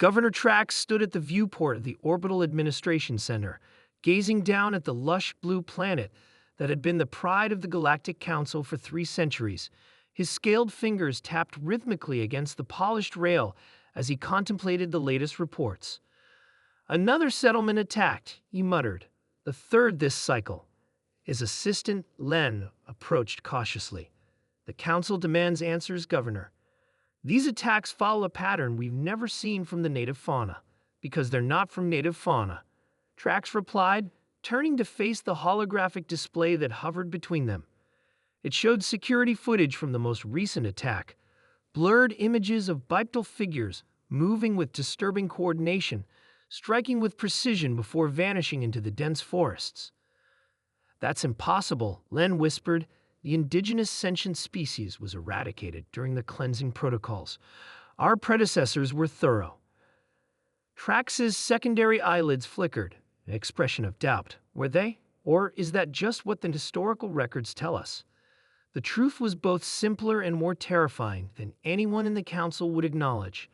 Governor Trax stood at the viewport of the Orbital Administration Center, gazing down at the lush blue planet that had been the pride of the Galactic Council for 3 centuries. His scaled fingers tapped rhythmically against the polished rail as he contemplated the latest reports. "Another settlement attacked," he muttered. "The 3rd this cycle." His assistant, Len, approached cautiously. "The Council demands answers, Governor. These attacks follow a pattern we've never seen from the native fauna, because they're not from native fauna," Trax replied, turning to face the holographic display that hovered between them. It showed security footage from the most recent attack, blurred images of bipedal figures moving with disturbing coordination, striking with precision before vanishing into the dense forests. "That's impossible," Len whispered. "The indigenous sentient species was eradicated during the cleansing protocols. Our predecessors were thorough." Trax's secondary eyelids flickered, an expression of doubt. Were they? Or is that just what the historical records tell us? The truth was both simpler and more terrifying than anyone in the Council would acknowledge.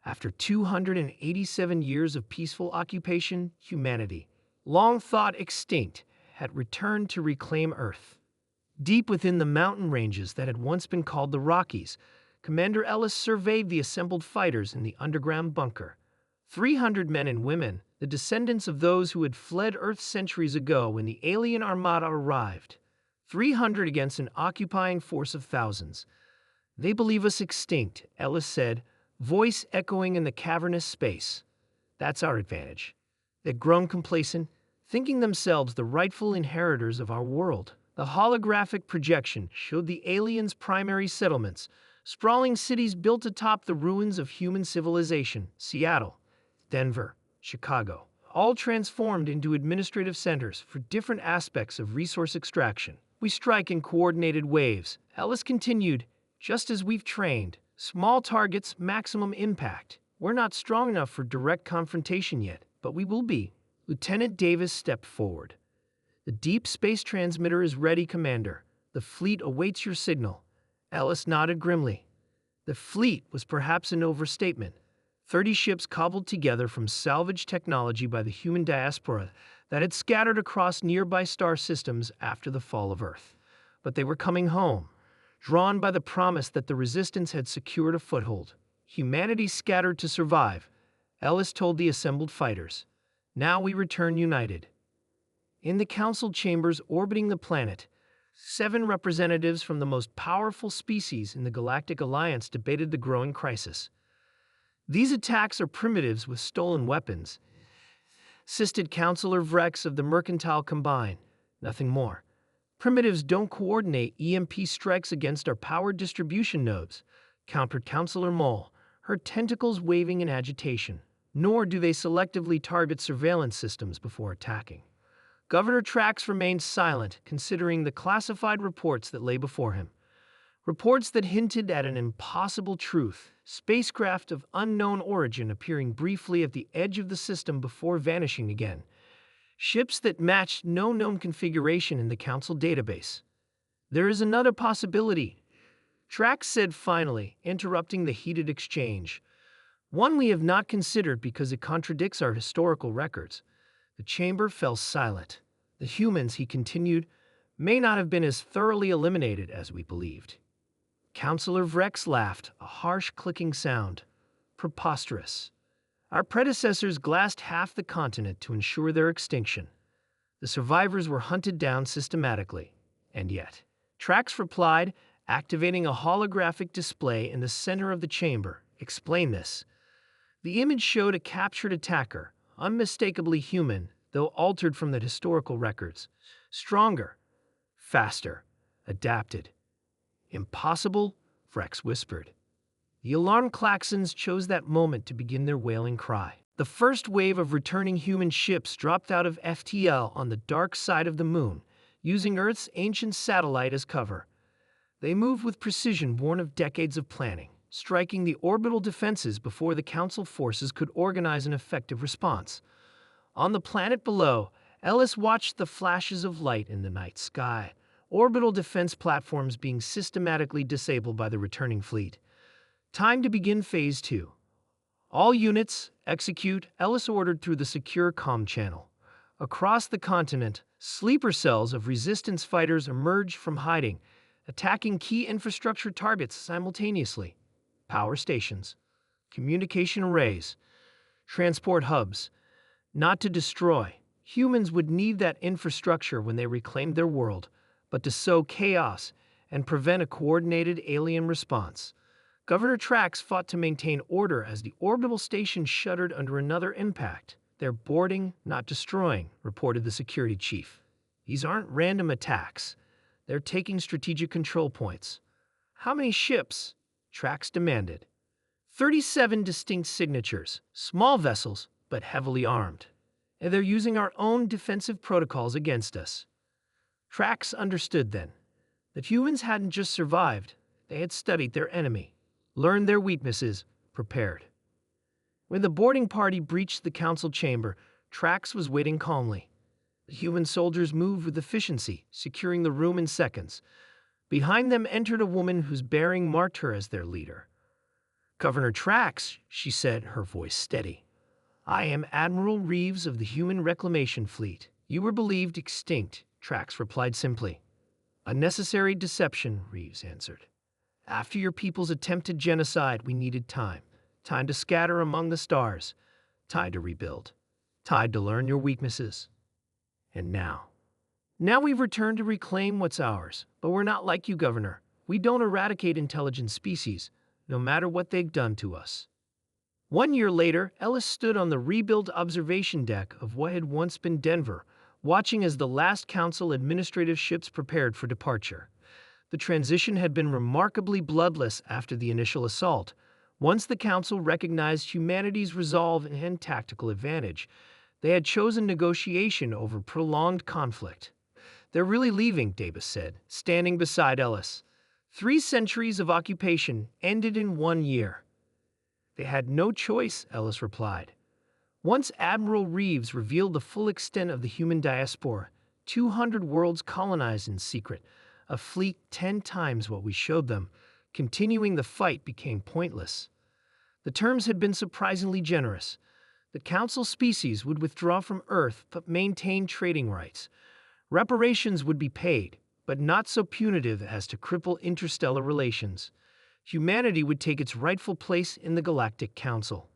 After 287 years of peaceful occupation, humanity, long thought extinct, had returned to reclaim Earth. Deep within the mountain ranges that had once been called the Rockies, Commander Ellis surveyed the assembled fighters in the underground bunker. 300 men and women, the descendants of those who had fled Earth centuries ago when the alien armada arrived. 300 against an occupying force of thousands. "They believe us extinct," Ellis said, voice echoing in the cavernous space. "That's our advantage. They'd grown complacent, thinking themselves the rightful inheritors of our world." The holographic projection showed the aliens' primary settlements, sprawling cities built atop the ruins of human civilization: Seattle, Denver, Chicago, all transformed into administrative centers for different aspects of resource extraction. "We strike in coordinated waves," Ellis continued, "just as we've trained. Small targets, maximum impact. We're not strong enough for direct confrontation yet, but we will be." Lieutenant Davis stepped forward. "The deep space transmitter is ready, Commander. The fleet awaits your signal." Ellis nodded grimly. The fleet was perhaps an overstatement. 30 ships cobbled together from salvaged technology by the human diaspora that had scattered across nearby star systems after the fall of Earth. But they were coming home, drawn by the promise that the resistance had secured a foothold. "Humanity scattered to survive," Ellis told the assembled fighters. "Now we return united." In the council chambers orbiting the planet, 7 representatives from the most powerful species in the Galactic Alliance debated the growing crisis. "These attacks are primitives with stolen weapons," insisted Councillor Vrex of the Mercantile Combine. "Nothing more. Primitives don't coordinate EMP strikes against our power distribution nodes," countered Councillor Mole, her tentacles waving in agitation. "Nor do they selectively target surveillance systems before attacking." Governor Trax remained silent, considering the classified reports that lay before him. Reports that hinted at an impossible truth: spacecraft of unknown origin appearing briefly at the edge of the system before vanishing again. Ships that matched no known configuration in the Council database. "There is another possibility," Trax said finally, interrupting the heated exchange. "One we have not considered because it contradicts our historical records." The chamber fell silent. "The humans," he continued, "may not have been as thoroughly eliminated as we believed." Councillor Vrex laughed, a harsh clicking sound. "Preposterous. Our predecessors glassed half the continent to ensure their extinction. The survivors were hunted down systematically. And yet," Trax replied, activating a holographic display in the center of the chamber. "Explain this." The image showed a captured attacker, unmistakably human, though altered from the historical records. Stronger, faster, adapted. "Impossible," Vrex whispered. The alarm klaxons chose that moment to begin their wailing cry. The first wave of returning human ships dropped out of FTL on the dark side of the moon, using Earth's ancient satellite as cover. They moved with precision born of decades of planning, striking the orbital defenses before the Council forces could organize an effective response. On the planet below, Ellis watched the flashes of light in the night sky, orbital defense platforms being systematically disabled by the returning fleet. Time to begin Phase 2. All units, execute, Ellis ordered through the secure comm channel. Across the continent, sleeper cells of resistance fighters emerged from hiding, attacking key infrastructure targets simultaneously. Power stations, communication arrays, transport hubs. Not to destroy. Humans would need that infrastructure when they reclaimed their world, but to sow chaos and prevent a coordinated alien response. Governor Trax fought to maintain order as the orbital station shuddered under another impact. "They're boarding, not destroying," reported the security chief. "These aren't random attacks. They're taking strategic control points." "How many ships?" Trax demanded. 37 distinct signatures, small vessels, but heavily armed. And they're using our own defensive protocols against us. Trax understood then that humans hadn't just survived, they had studied their enemy, learned their weaknesses, prepared. When the boarding party breached the council chamber, Trax was waiting calmly. The human soldiers moved with efficiency, securing the room in seconds. Behind them entered a woman whose bearing marked her as their leader. "Governor Trax," she said, her voice steady. "I am Admiral Reeves of the Human Reclamation Fleet." "You were believed extinct," Trax replied simply. "A necessary deception," Reeves answered. "After your people's attempted genocide, we needed time. Time to scatter among the stars. Time to rebuild. Time to learn your weaknesses. And now we've returned to reclaim what's ours. But we're not like you, Governor. We don't eradicate intelligent species, no matter what they've done to us." 1 year later, Ellis stood on the rebuilt observation deck of what had once been Denver, watching as the last council administrative ships prepared for departure. The transition had been remarkably bloodless after the initial assault. Once the council recognized humanity's resolve and tactical advantage, they had chosen negotiation over prolonged conflict. "They're really leaving," Davis said, standing beside Ellis. 3 centuries of occupation ended in 1 year. "They had no choice," Ellis replied. Once Admiral Reeves revealed the full extent of the human diaspora, 200 worlds colonized in secret, a fleet 10 times what we showed them. Continuing the fight became pointless. The terms had been surprisingly generous. The council species would withdraw from Earth but maintain trading rights. Reparations would be paid, but not so punitive as to cripple interstellar relations. Humanity would take its rightful place in the Galactic Council.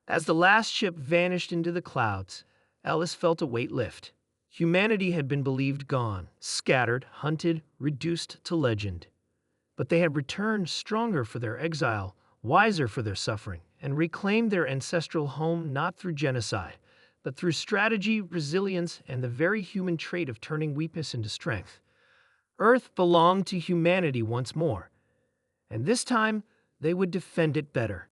As the last ship vanished into the clouds, Ellis felt a weight lift. Humanity had been believed gone, scattered, hunted, reduced to legend. But they had returned stronger for their exile, wiser for their suffering, and reclaimed their ancestral home not through genocide, but through strategy, resilience, and the very human trait of turning weakness into strength. Earth belonged to humanity once more, and this time they would defend it better.